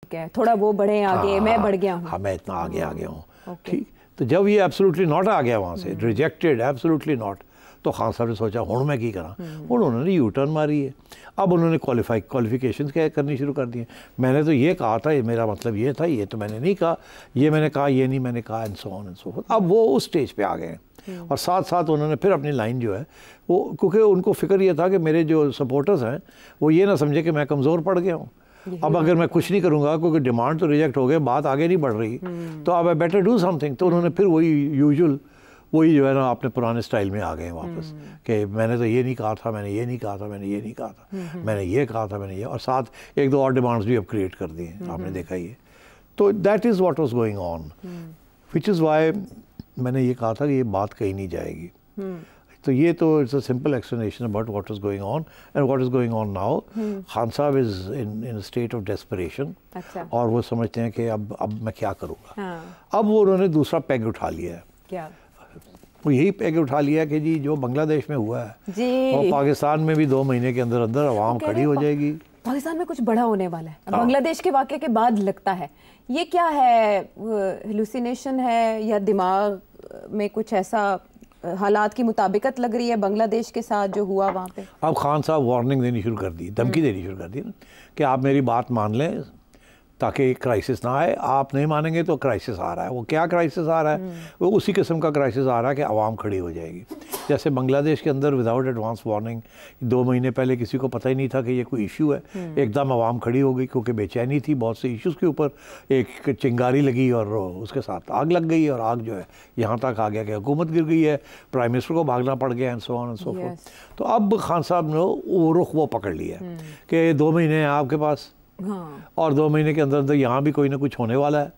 है, थोड़ा वो बढ़े आगे, मैं बढ़ गया हूँ। हाँ, मैं इतना आगे आ गया हूँ। ठीक, तो जब ये एब्सोल्युटली नॉट आ गया वहाँ से, रिजेक्टेड एब्सोल्युटली नॉट, तो खान साहब ने सोचा हुण मैं की करा, और उन्होंने यू टर्न मारी है। अब उन्होंने क्वालिफिकेशंस क्या करनी शुरू कर दी हैं। मैंने तो ये कहा था, ये मेरा मतलब ये था, ये तो मैंने नहीं कहा, ये मैंने कहा, ये नहीं मैंने कहा, and so on and so fourth. अब वो उस स्टेज पे आ गए हैं, और साथ साथ उन्होंने फिर अपनी लाइन जो है वो, क्योंकि उनको फिक्र ये था कि मेरे जो सपोर्टर्स हैं वो ये ना समझे कि मैं कमज़ोर पड़ गया हूँ। अब अगर मैं कुछ नहीं करूँगा, क्योंकि डिमांड तो रिजेक्ट हो गए, बात आगे नहीं बढ़ रही, तो अब आई बेटर डू समथिंग। तो उन्होंने फिर वही यूजुअल, वही जो है ना, अपने पुराने स्टाइल में आ गए हैं वापस, कि मैंने तो ये नहीं कहा था, मैंने ये नहीं कहा था, मैंने ये नहीं कहा था, मैंने ये कहा था, मैंने ये, और साथ एक दो और डिमांड्स भी अब क्रिएट कर दी हैं, आपने देखा ही है। तो that is what was going on, which is why मैंने ये कहा था कि ये बात कहीं नहीं जाएगी। तो ये तो it's a simple explanation about what is going on and what is going on now. Khan Sahab is in state of desperation, और वो समझते हैं कि अब मैं क्या करूँगा। अब वो उन्होंने दूसरा पैग उठा लिया है। क्या? वो यही पैग उठा लिया कि जी जो बांग्लादेश में हुआ है और पाकिस्तान में भी 2 महीने के अंदर अंदर आवाम खड़ी हो जाएगी। पाकिस्तान में कुछ बड़ा होने वाला है बांग्लादेश के वाक़े के बाद, लगता है। ये क्या है, हेलुसिनेशन है या दिमाग में कुछ ऐसा हालात की मुताबिकत लग रही है बांग्लादेश के साथ जो हुआ वहाँ पे? अब खान साहब वार्निंग देनी शुरू कर दी, धमकी देनी शुरू कर दी कि आप मेरी बात मान लें ताकि क्राइसिस ना आए, आप नहीं मानेंगे तो क्राइसिस आ रहा है। वो क्या क्राइसिस आ रहा है? वो उसी किस्म का क्राइसिस आ रहा है कि आवाम खड़ी हो जाएगी। जैसे बांग्लादेश के अंदर विदाउट एडवांस वार्निंग 2 महीने पहले किसी को पता ही नहीं था कि ये कोई इशू है, एकदम आवाम खड़ी हो गई क्योंकि बेचैनी थी बहुत से इश्यूज़ के ऊपर। एक चिंगारी लगी और उसके साथ आग लग गई, और आग जो है यहाँ तक आ गया कि हुकूमत गिर गई है, प्राइम मिनिस्टर को भागना पड़ गया, and so on and so fourth. तो अब खान साहब ने वो रुख वो पकड़ लिया कि 2 महीने हैं आपके पास, और 2 महीने के अंदर अंदर यहाँ भी कोई ना कुछ होने वाला है,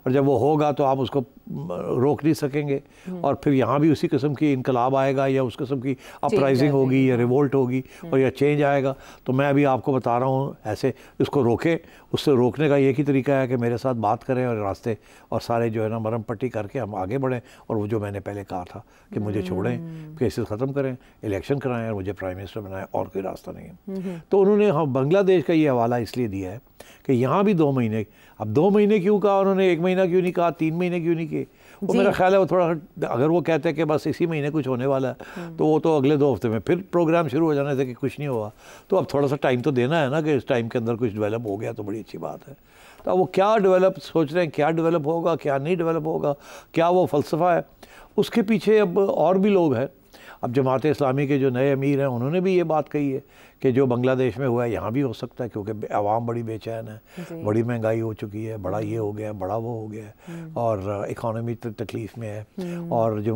और जब वो होगा तो आप उसको रोक नहीं सकेंगे, और फिर यहाँ भी उसी किस्म की इनकलाब आएगा, या उस किस्म की अपराइजिंग होगी, या रिवोल्ट होगी, और या चेंज आएगा। तो मैं अभी आपको बता रहा हूँ, ऐसे इसको रोके। उससे रोकने का एक ही तरीका है कि मेरे साथ बात करें और रास्ते और सारे जो है ना मरम पट्टी करके हम आगे बढ़ें, और वो जो मैंने पहले कहा था कि मुझे छोड़ें, केसेस ख़त्म करें, इलेक्शन कराएं और मुझे प्राइम मिनिस्टर बनाएं, और कोई रास्ता नहीं है। तो उन्होंने बांग्लादेश का ये हवाला इसलिए दिया है कि यहाँ भी 2 महीने, अब 2 महीने क्यों कहा उन्होंने, 1 महीना क्यों नहीं कहा, 3 महीने क्यों नहीं किए? वो मेरा ख्याल है वो थोड़ा, अगर वो कहते हैं कि बस इसी महीने कुछ होने वाला है, तो वो तो अगले 2 हफ्ते में फिर प्रोग्राम शुरू हो जाने थे कि कुछ नहीं हुआ। तो अब थोड़ा सा टाइम तो देना है ना, कि इस टाइम के अंदर कुछ डेवलप हो गया तो बड़ी अच्छी बात है। तो अब वो क्या डेवलप सोच रहे हैं, क्या डेवलप होगा, क्या नहीं डेवलप होगा, क्या वो फ़लसफ़ा है, उसके पीछे अब और भी लोग हैं। अब जमात इस्लामी के जो नए अमीर हैं उन्होंने भी ये बात कही है कि जो बांग्लादेश में हुआ है यहाँ भी हो सकता है, क्योंकि आवाम बड़ी बेचैन है, बड़ी महंगाई हो चुकी है, बड़ा ये हो गया, बड़ा वो हो गया है, और इकॉनमी तकलीफ़ में है, और जो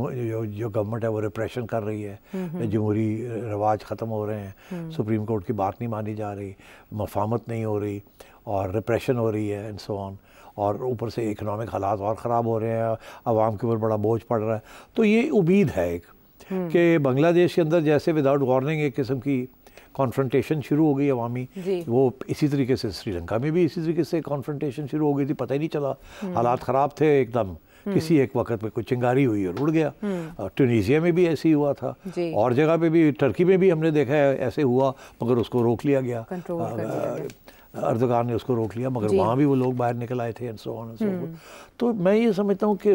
गवर्नमेंट है वो रिप्रेशन कर रही है, जमहूरी रवाज ख़त्म हो रहे हैं, सुप्रीम कोर्ट की बात नहीं मानी जा रही, मफामत नहीं हो रही, और रिप्रेशन हो रही है, एंड सो ऑन, और ऊपर से इकनॉमिक हालात और ख़राब हो रहे हैं, आवाम के ऊपर बड़ा बोझ पड़ रहा है। तो ये उम्मीद है एक कि बांग्लादेश के अंदर जैसे विदाउट वार्निंग एक किस्म की कॉन्फ्रंटेशन शुरू हो गई अवामी, वो इसी तरीके से श्रीलंका में भी इसी तरीके से कॉन्फ्रंटेशन शुरू हो गई थी, पता ही नहीं चला, हालात ख़राब थे एकदम, किसी एक वक्त पे कोई चिंगारी हुई और उड़ गया। ट्यूनीसिया में भी ऐसे ही हुआ था, और जगह पे भी, टर्की में भी हमने देखा है ऐसे हुआ, मगर उसको रोक लिया गया, अर्दगान ने उसको रोक लिया, मगर वहाँ भी वो लोग बाहर निकल आए थे, and so on and so fourth. तो मैं ये समझता हूँ कि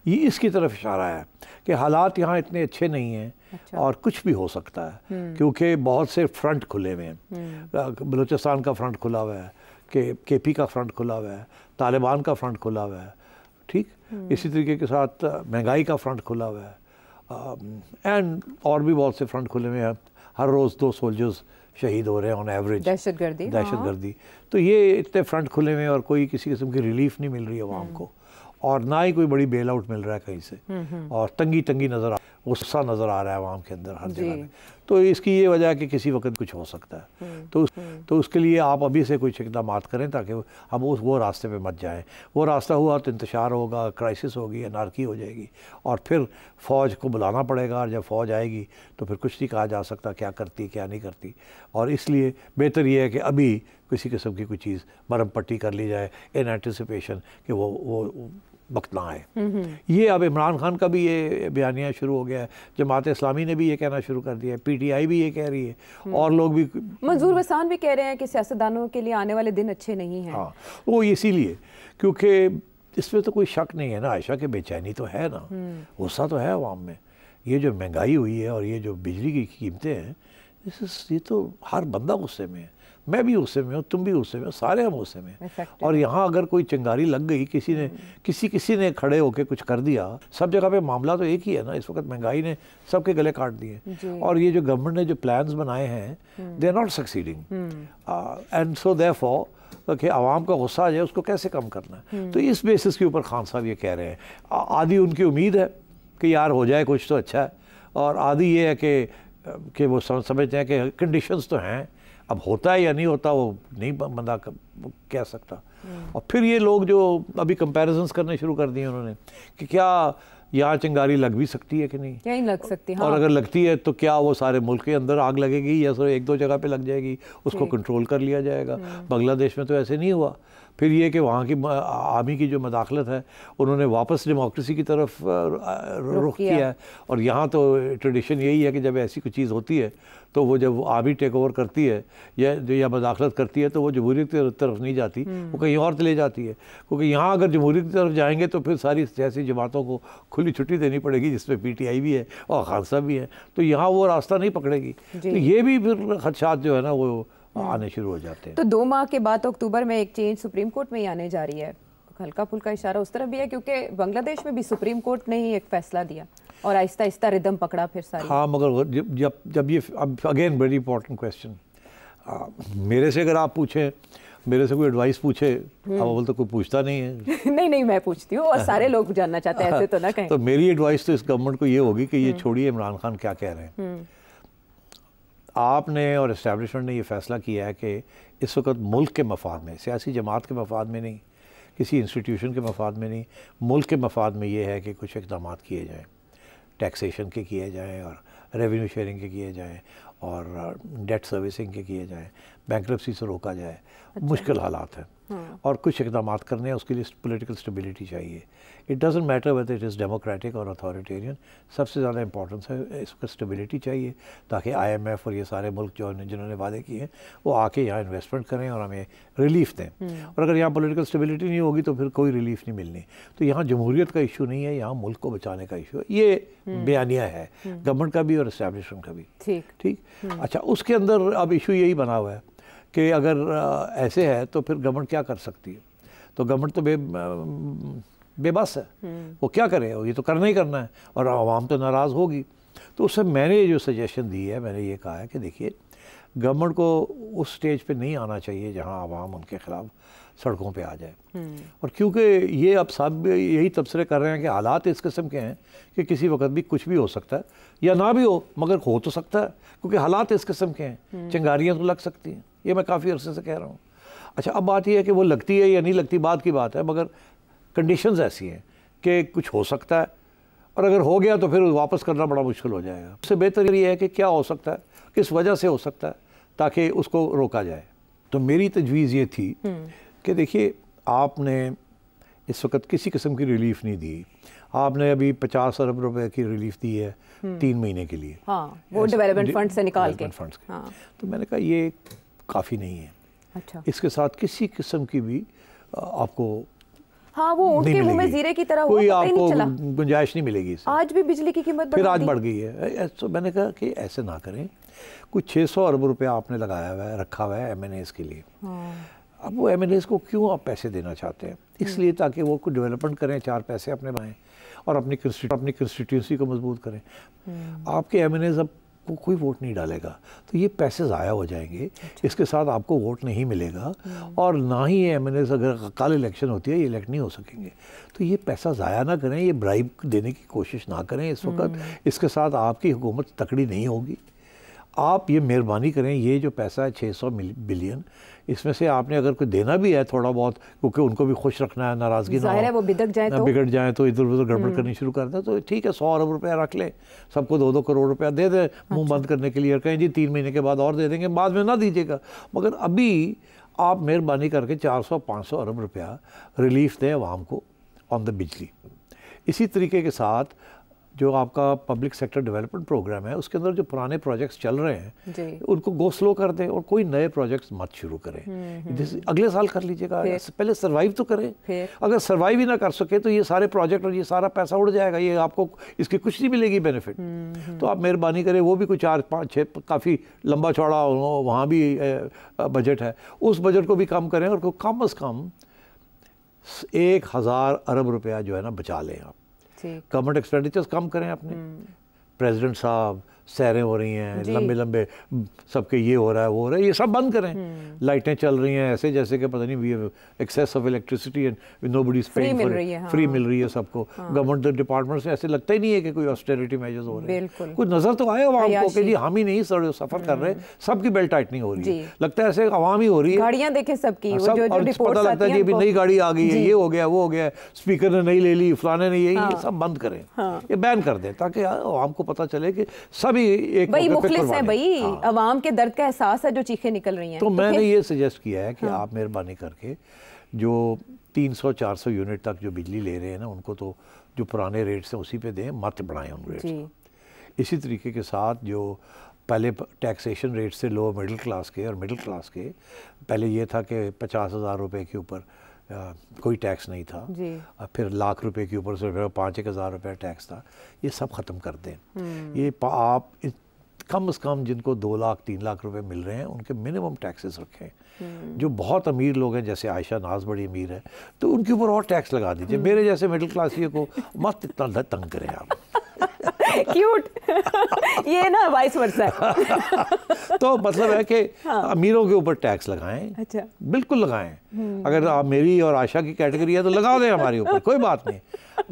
ये इसकी तरफ इशारा है कि हालात यहाँ इतने अच्छे नहीं हैं, और कुछ भी हो सकता है, क्योंकि बहुत से फ्रंट खुले हुए हैं। बलूचिस्तान का फ्रंट खुला हुआ है, केपी का फ्रंट खुला हुआ है, तालिबान का फ्रंट खुला हुआ है, ठीक, इसी तरीके के साथ महंगाई का फ्रंट खुला हुआ है, एंड और भी बहुत से फ्रंट खुले हुए हैं। हर रोज़ 2 सोल्जर्स शहीद हो रहे हैं ऑन एवरेज, दहशतगर्दी। तो ये इतने फ्रंट खुले हुए हैं, और कोई किसी किस्म की रिलीफ नहीं मिल रही है आवाम को, और ना ही कोई बड़ी बेल आउट मिल रहा है कहीं से, और तंगी नज़र गुस्सा नज़र आ रहा है आवाम के अंदर हर जगह में। तो इसकी ये वजह है कि किसी वक्त कुछ हो सकता है, तो उसके लिए आप अभी से कुछ इक़दामात करें ताकि हम वो रास्ते पे मत जाएं। वो रास्ता हुआ तो इंतशार होगा, क्राइसिस होगी, अनारकी हो जाएगी, और फिर फ़ौज को बुलाना पड़ेगा, और जब फ़ौज आएगी तो फिर कुछ नहीं कहा जा सकता क्या करती क्या नहीं करती। और इसलिए बेहतर ये है कि अभी किसी किस्म की कोई चीज़ मरम पट्टी कर ली जाए इन एंटिसिपेशन कि वो वक्त ना आए। ये अब इमरान खान का भी ये बयानिया शुरू हो गया है, जमात इस्लामी ने भी ये कहना शुरू कर दिया है, PTI भी ये कह रही है, और लोग भी, मंजूर वसान भी कह रहे हैं कि सियासतदानों के लिए आने वाले दिन अच्छे नहीं हैं। हाँ, वो इसीलिए क्योंकि इसमें तो कोई शक नहीं है ना आयशा, के बेचैनी तो है ना, गुस्सा तो है अवाम में। ये जो महंगाई हुई है और ये जो बिजली की कीमतें हैं, ये तो हर बंदा गुस्से में है। मैं भी गुस्से में हूँ, तुम भी गुस्से में हो, सारे हम गुस्से में। और यहाँ अगर कोई चिंगारी लग गई, किसी ने खड़े होकर कुछ कर दिया, सब जगह पे मामला तो एक ही है ना। इस वक्त महंगाई ने सबके गले काट दिए, और ये जो गवर्नमेंट ने जो प्लान्स बनाए हैं, they are not succeeding, and so therefore कि आवाम का गुस्सा आ जाए, उसको कैसे कम करना है। तो इस बेसिस के ऊपर खान साहब ये कह रहे हैं। आधी उनकी उम्मीद है कि यार हो जाए कुछ तो अच्छा है, और आधी ये है कि वो समझते हैं कि कंडीशंस तो हैं, अब होता है या नहीं होता वो नहीं बंदा कह सकता। और फिर ये लोग जो अभी कंपैरिजन्स करने शुरू कर दिए उन्होंने कि क्या यहाँ चिंगारी लग भी सकती है कि नहीं, क्या ही लग सकती है। और अगर लगती है तो क्या वो सारे मुल्क के अंदर आग लगेगी या सिर्फ एक दो जगह पे लग जाएगी, उसको कंट्रोल कर लिया जाएगा। बांग्लादेश में तो ऐसे नहीं हुआ। फिर ये कि वहाँ की आर्मी की जो मदाखलत है, उन्होंने वापस डेमोक्रेसी की तरफ रुख किया है। और यहाँ तो ट्रेडिशन यही है कि जब ऐसी कोई चीज़ होती है तो वो जब आर्मी टेक ओवर करती है या मदाखलत करती है, तो वो जमहूरियत की तरफ नहीं जाती, वो कहीं और चले जाती है। क्योंकि यहाँ अगर जमहूरियत की तरफ जाएंगे तो फिर सारी सियासी जमातों को खुली छुट्टी देनी पड़ेगी, जिसमें PTI भी है और खान साहब भी है, तो यहाँ वो रास्ता नहीं पकड़ेगी। तो ये भी फिर खदशात जो है ना वो आने शुरू हो जाते हैं। तो 2 माह के बाद अक्टूबर में एक चेंज सुप्रीम कोर्ट में ही आने जा रही है। हल्का फुल्का इशारा उस तरफ भी है, क्योंकि बांग्लादेश में भी सुप्रीम कोर्ट ने ही एक फैसला दिया और आहिस्ता आहिस्ता रिदम पकड़ा फिर सारी। हाँ, मगर जब ये अब अगेन वेरी इंपॉर्टेंट क्वेश्चन, मेरे से अगर आप पूछें, मेरे से कोई एडवाइस पूछे, अब तो कोई पूछता नहीं है। नहीं मैं पूछती हूँ, और सारे लोग जानना चाहते हैं, ऐसे तो ना कहें। तो मेरी एडवाइस तो इस गवर्नमेंट को ये होगी कि ये छोड़िए इमरान खान क्या कह रहे हैं। आपने और इस्टेब्लिशमेंट ने ये फैसला किया है कि इस वक्त मुल्क के मफाद में, सियासी जमात के मफाद में नहीं, किसी इंस्टीट्यूशन के मफाद में नहीं, मुल्क के मफाद में ये है कि कुछ इक़दाम किए जाएँ, टैक्सेशन के किए जाएँ और रेवेन्यू शेयरिंग के किए जाएँ और डेट सर्विसिंग के किए जाएँ, बैंक्रप्सी से रोका जाए। मुश्किल हालात हैं और कुछ इक़दाम करने हैं, उसके लिए पॉलिटिकल स्टेबिलिटी चाहिए। It doesn't matter whether it is democratic और अथॉरिटेरियन, सबसे ज़्यादा इंपॉर्टेंस है इसको स्टेबिलिटी चाहिए, ताकि IMF और ये सारे मुल्क जो जिन्होंने वादे किए हैं वो आके यहाँ इन्वेस्टमेंट करें और हमें रिलीफ दें। और अगर यहाँ पॉलिटिकल स्टेबिलिटी नहीं होगी तो फिर कोई रिलीफ नहीं मिलनी। तो यहाँ जमहूरियत का इशू नहीं है, यहाँ मुल्क को बचाने का इशू है। ये बयानिया है गवर्नमेंट का भी और इस्टेब्लिशमेंट का भी। ठीक। अच्छा, उसके अंदर अब इशू यही बना हुआ है कि अगर ऐसे है तो फिर गवर्नमेंट क्या कर सकती है। तो गवर्नमेंट तो बेबस है, वो क्या करे, ये तो करना ही करना है और आवाम तो नाराज़ होगी। तो उससे मैंने जो सजेशन दी है, मैंने ये कहा है कि देखिए गवर्नमेंट को उस स्टेज पे नहीं आना चाहिए जहां आवाम उनके खिलाफ सड़कों पे आ जाए। और क्योंकि ये अब सब यही तबसरे कर रहे हैं कि हालात इस किस्म के हैं कि किसी वक्त भी कुछ भी हो सकता है या ना भी हो, मगर हो तो सकता है, क्योंकि हालात इस किस्म के हैं। चिंगारियाँ तो लग सकती हैं, ये मैं काफ़ी अरसे से कह रहा हूँ। अच्छा, अब बात यह है कि वो लगती है या नहीं लगती, बात की बात है, मगर कंडीशंस ऐसी हैं कि कुछ हो सकता है, और अगर हो गया तो फिर वापस करना बड़ा मुश्किल हो जाएगा। उससे बेहतर ये है कि क्या हो सकता है, किस वजह से हो सकता है, ताकि उसको रोका जाए। तो मेरी तजवीज़ ये थी कि देखिए आपने इस वक्त किसी किस्म की रिलीफ नहीं दी। आपने अभी 50 अरब रुपए की रिलीफ दी है 3 महीने के लिए। हाँ, वो डेवलपमेंट फंड से निकाल के। हाँ। तो मैंने कहा ये काफ़ी नहीं है। अच्छा। इसके साथ किसी किस्म की भी आपको वो ऊँट के मुंह में जीरे की तरह कोई आपको गुंजाइश नहीं मिलेगी इससे। आज भी बिजली की कीमत फिर आज बढ़ गई है। तो मैंने कहा कि ऐसे ना करें, कुछ 600 अरब रुपया आपने लगाया हुआ है, रखा हुआ है MNAs के लिए। अब वो MNAs को क्यों आप पैसे देना चाहते हैं? इसलिए ताकि वो कुछ डेवलपमेंट करें, 4 पैसे अपने बनाएं और अपनी कंस्टिट्यूंसी को मजबूत करें। आपके MNAs अब कोई वोट नहीं डालेगा, तो ये पैसे ज़ाया हो जाएंगे। इसके साथ आपको वोट नहीं मिलेगा और ना ही ये MNAs, अगर कल इलेक्शन होती है, ये इलेक्ट नहीं हो सकेंगे। तो ये पैसा ज़ाया ना करें, ये ब्राइब देने की कोशिश ना करें इस वक्त। इसके साथ आपकी हुकूमत तकड़ी नहीं होगी। आप ये मेहरबानी करें, ये जो पैसा है 600 बिलियन, इसमें से आपने अगर कोई देना भी है थोड़ा बहुत, क्योंकि उनको भी खुश रखना है, नाराज़गी ना हो, वो बिगड़ जाए तो इधर उधर गड़बड़ करनी शुरू कर दें, तो ठीक है 100 अरब रुपया रख लें, सबको 2-2 करोड़ रुपया दे दें मुंह बंद करने के लिए, और कहें जी 3 महीने के बाद और दे देंगे, बाद में ना दीजिएगा। मगर अभी आप मेहरबानी करके 400-500 अरब रुपया रिलीफ दें आवाम को, ऑन द बिजली। इसी तरीके के साथ जो आपका पब्लिक सेक्टर डेवलपमेंट प्रोग्राम है उसके अंदर जो पुराने प्रोजेक्ट्स चल रहे हैं उनको गो स्लो कर दें और कोई नए प्रोजेक्ट्स मत शुरू करें। जैसे अगले साल कर लीजिएगा, पहले सर्वाइव तो करें। अगर सर्वाइव ही ना कर सके तो ये सारे प्रोजेक्ट और ये सारा पैसा उड़ जाएगा, ये आपको इसकी कुछ नहीं मिलेगी बेनिफिट। तो आप मेहरबानी करें, वो भी कोई 4, 5, 6 काफ़ी लंबा चौड़ा वहाँ भी बजट है, उस बजट को भी कम करें और कम अज़ कम 1000 अरब रुपया जो है ना बचा लें आप। गवर्नमेंट एक्सपेंडिचर्स कम करें अपने। प्रेसिडेंट साहब सैरें हो रही हैं, लंबे लंबे सबके ये हो रहा है वो हो रहा है, ये सब बंद करें। लाइटें चल रही हैं ऐसे जैसे कि पता नहीं we have access of electricity and nobody is paying for it, free मिल रही है सबको। गवर्नमेंट डिपार्टमेंट से ऐसे लगता ही नहीं है कि कोई ऑस्टेरिटी मेजर्स हो रहे हैं। कुछ नजर तो आए आवाम को कि जी हम ही नहीं सफर कर रहे, सबकी बेल्ट टाइटनिंग हो रही है, लगता है ऐसे आवाम ही हो रही है। गाड़ियां देखें सबकी, और पता लगता है कि अभी नई गाड़ी आ गई है, ये हो गया वो हो गया, स्पीकर ने नहीं ले ली, फलाने ने ये सब बंद करें, ये बैन कर दें ताकि आवाम को पता चले कि सभी एक मुखलिस है भाई, अवाम के दर्द का एहसास है जो चीखें निकल रही हैं। तो मैंने ये सजेस्ट किया है कि आप मेहरबानी करके जो 300-400 यूनिट तक जो बिजली ले रहे हैं ना उनको तो जो पुराने रेट्स हैं उसी पे दें, मत बढ़ाएं उन रेट्स को। इसी तरीके के साथ जो पहले टैक्सेशन रेट्स थे लो मिडिल क्लास के और मिडिल क्लास के, पहले ये था कि 50,000 रुपये के ऊपर कोई टैक्स नहीं था, और फिर लाख रुपए के ऊपर से 5,000 रुपये टैक्स था, ये सब ख़त्म कर दें। ये आप कम से कम जिनको 2 लाख 3 लाख रुपए मिल रहे हैं उनके मिनिमम टैक्सेस रखें। जो बहुत अमीर लोग हैं जैसे आयशा नाज बड़ी अमीर है तो उनके ऊपर और टैक्स लगा दीजिए। मेरे जैसे मिडिल क्लासियों को मत इतना तंग करें आप। क्यूट ये ना वाइस वर्सा है। तो मतलब है कि अमीरों के ऊपर टैक्स लगाएं। अच्छा। बिल्कुल लगाएं। अगर आप मेरी और आशा की कैटेगरी है तो लगा दें हमारे ऊपर, कोई बात नहीं,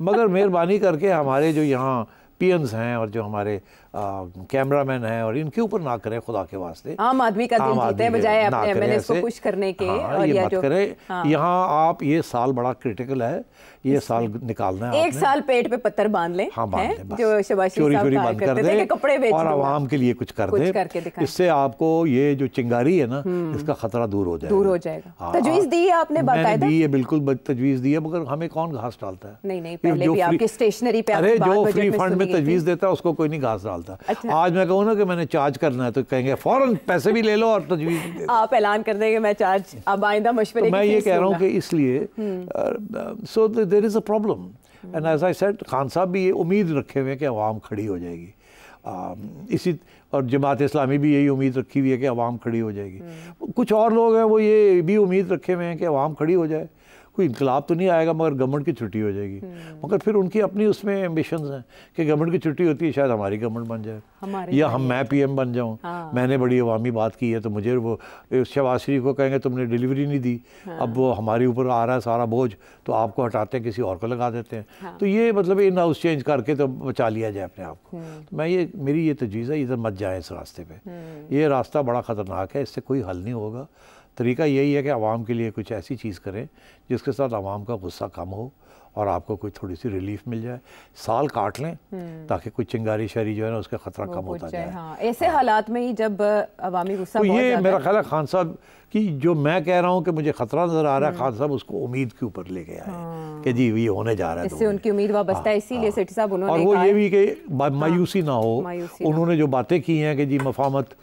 मगर मेहरबानी करके हमारे जो यहाँ पीएन्स हैं और जो हमारे कैमरामैन हैं और इनके ऊपर ना करें खुदा के वास्ते। आम आदमी का दिल जीते हैं बजाय अपने एमएलएस को खुश करने के। और ये मत करें। यहाँ आप ये साल बड़ा क्रिटिकल है, ये साल निकालना है, 1 साल पेट पे पत्थर बांध लें। हाँ, बांध लें, जो शबाश चोरी बंद कर दें, कपड़े बेच और आवाम के लिए कुछ कर दें। इससे आपको ये जो चिंगारी है ना इसका खतरा दूर हो जाएगा। तजवीज दी है आपने बाकायदा? दी है, बिल्कुल तजवीज दी है, मगर हमें कौन घास डालता है? नहीं, पहले भी आपकी स्टेशनरी पे अरे जो फ्री फंड में तजवीज देता है उसको कोई नहीं घास डालता। आज मैं कहूँ ना कि मैंने चार्ज करना है तो कहेंगे फौरन पैसे भी ले लो और तजवीज आप ऐलान कर देंगे मैं चार्ज अब आइंदा मशवरे। मैं ये कह रहा हूँ कि इसलिए so there is a problem and as I said Khan साहब भी ये उम्मीद रखे हुए हैं कि अवाम खड़ी हो जाएगी। इसी और जमात इस्लामी भी यही उम्मीद रखी हुई है कि अवाम खड़ी हो जाएगी। कुछ और लोग हैं वो ये भी उम्मीद रखे हुए हैं कि अवाम खड़ी हो जाए, कोई इनकलाब तो नहीं आएगा मगर गवर्नमेंट की छुट्टी हो जाएगी। मगर फिर उनकी अपनी उसमें एम्बिशंस हैं कि गवर्नमेंट की छुट्टी होती है शायद हमारी गवर्नमेंट बन जाए या मैं पीएम बन जाऊं। मैंने बड़ी अवामी बात की है तो मुझे वो शहबाज शरीफ को कहेंगे तुमने डिलीवरी नहीं दी, अब वो हमारे ऊपर आ रहा है सारा बोझ, तो आपको हटाते हैं किसी और को लगा देते हैं। तो ये मतलब इन हाउस चेंज करके तो बचा लिया जाए अपने आप को। तो मैं मेरी ये तजवीज़ है इधर मत जाए इस रास्ते पर। ये रास्ता बड़ा ख़तरनाक है, इससे कोई हल नहीं होगा। तरीका यही है कि आवाम के लिए कुछ ऐसी चीज़ करें जिसके साथ आवाम का गुस्सा कम हो और आपको कोई थोड़ी सी रिलीफ मिल जाए। साल काट लें ताकि कोई चिंगारी शहरी जो है ना उसका खतरा कम होता जाए। हाँ, ऐसे हालात में ही जब अवामी गुस्सा तो ये मेरा ख्याल है खान साहब की जो मैं कह रहा हूँ कि मुझे खतरा नजर आ रहा है, खान साहब उसको उम्मीद के ऊपर ले गया है कि जी ये होने जा रहा है। इससे उनकी उम्मीद वाबस्ता है, इसीलिए सेठी साहब उन्होंने और वो ये भी कि मायूसी ना हो। उन्होंने जो बातें की हैं कि जी मफामत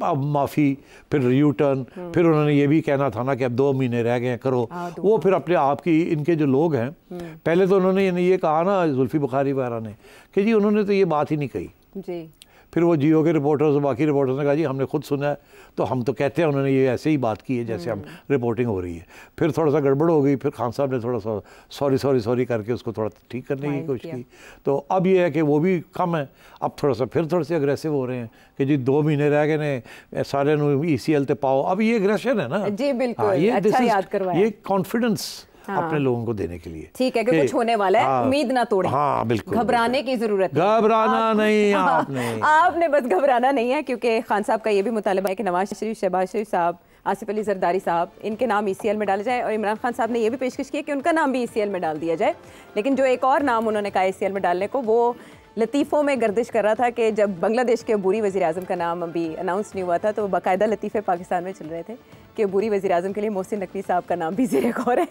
माफ़ी, फिर यू टर्न, फिर उन्होंने ये भी कहना था ना कि अब 2 महीने रह गए करो। वो फिर अपने आप की इनके जो लोग हैं, पहले तो उन्होंने ये कहा ना जुल्फी बुखारी वगैरह ने कि जी उन्होंने तो ये बात ही नहीं कही जी। फिर वो जियो के रिपोर्टर्स और बाकी रिपोर्टर्स ने कहा जी हमने खुद सुना है, तो हम तो कहते हैं उन्होंने ये ऐसे ही बात की है जैसे हम रिपोर्टिंग हो रही है। फिर थोड़ा सा गड़बड़ हो गई, फिर खान साहब ने थोड़ा सा सॉरी करके उसको थोड़ा ठीक करने की कोशिश की। तो अब ये है कि वो भी कम है, अब थोड़े से अग्रेसिव हो रहे हैं कि जी 2 महीने रह गए ने सारे ECL ते पाओ। अब ये अग्रेशन है ना जी, बिल्कुल अच्छा याद करवाया, ये कॉन्फिडेंस अपने लोगों को देने के लिए। ठीक है कि कुछ होने वाला है, उम्मीद ना तोड़ें। हाँ बिल्कुल, घबराने की जरूरत है, घबराना नहीं आपने बस घबराना नहीं है, क्योंकि खान साहब का ये भी मुतालबा है कि नवाज शरीफ, शहबाज शरीफ साहब, आसिफ अली जरदारी साहब, इनके नाम ECL में डाले जाए। और इमरान खान साहब ने ये भी पेशकश की है कि उनका नाम भी ECL में डाल दिया जाए। लेकिन जो एक और नाम उन्होंने कहा ECL में डालने को, वो लतीफ़ों में गर्दिश कर रहा था कि जब बांग्लादेश के अबूरी वज़ीर आज़म का नाम अभी अनाउंस नहीं हुआ था तो बाकायदा लतीफ़े पाकिस्तान में चल रहे थे कि बुरी वज़ीर-ए-आज़म के लिए मोहसिन नकवी साहब का नाम भी ज़ेरे गौर है।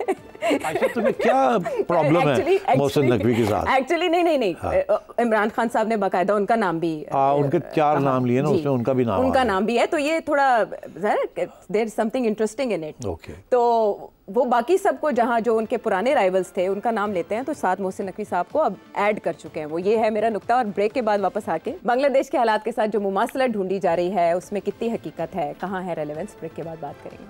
अच्छा, तुम्हें क्या प्रॉब्लम है मोहसिन नकवी के साथ? एक्चुअली नहीं, इमरान खान साहब ने बाकायदा उनका नाम भी, उनके 4 नाम लिए ना, उसमें उनका भी नाम भी है, तो ये थोड़ा there is something interesting in it. तो वो बाकी सबको जहाँ जो उनके पुराने राइवल्स थे उनका नाम लेते हैं, तो साथ मोहसिन नकवी साहब को अब ऐड कर चुके हैं वो। ये है मेरा नुक्ता। और ब्रेक के बाद वापस आके बांग्लादेश के हालात के साथ जो मुमासलत ढूंढी जा रही है उसमें कितनी हकीकत है, कहाँ है रेलेवेंस, ब्रेक के बाद बात करेंगे।